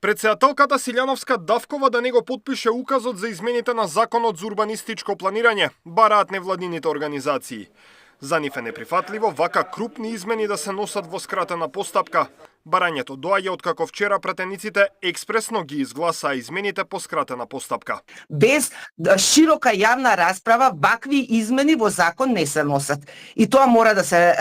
Претседателката Силјановска Давкова да не го потпише указот за измените на Законот за урбанистичко планирање, бараат невладините организации. За нив е неприфатливо вака крупни измени да се носат во скратена постапка. Барањето доаѓа откако вчера пратениците експресно ги изгласаа измените по скратена постапка. Без широка јавна расправа вакви измени во закон не се носат. И тоа мора да се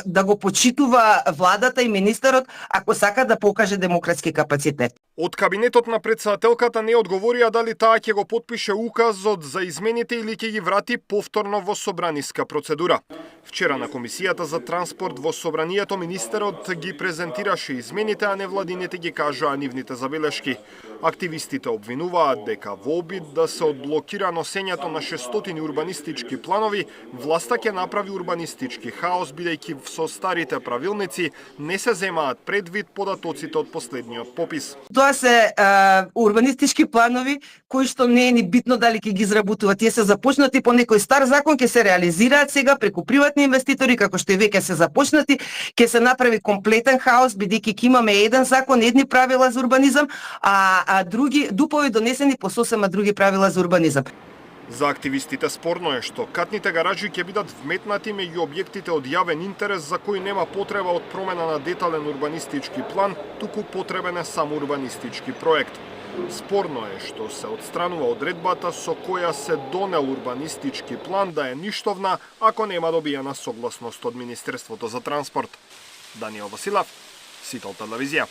да го почитува владата и министерот ако сака да покаже демократски капацитет. Од кабинетот на претседателката не одговорија дали таа ќе го потпише указот за измените или ќе ги врати повторно во собраниска процедура. Вчера на Комисијата за транспорт во собранието министерот ги презентираше измените, а невладините ги кажаа нивните забелешки. Активистите обвинуваат дека во обид да се одблокира носењето на 600 урбанистички планови, власта ќе направи урбанистички хаос, бидејќи со старите правилници не се земаат предвид податоците од последниот попис. Тоа се урбанистички планови кои што не е ни битно дали ќе ги изработуваат. Тие се започнати по некој стар закон, ќе се реализираат сега преку приватни инвеститори, како што и веќе се започнати, ќе се направи комплетен хаос, бидејќи ќе имаме еден закон, едни правила за урбанизам, а други дупови донесени по сосема други правила за урбанизам. За активистите спорно е што катните гаражи ќе бидат вметнати меѓу објектите од јавен интерес за кои нема потреба од промена на детален урбанистички план, туку потребен е само урбанистички проект. Спорно е што се отстранува одредбата со која се донел урбанистички план да е ништовна ако нема добиена согласност од Министерството за транспорт. Даниел Василев, Сител телевизија.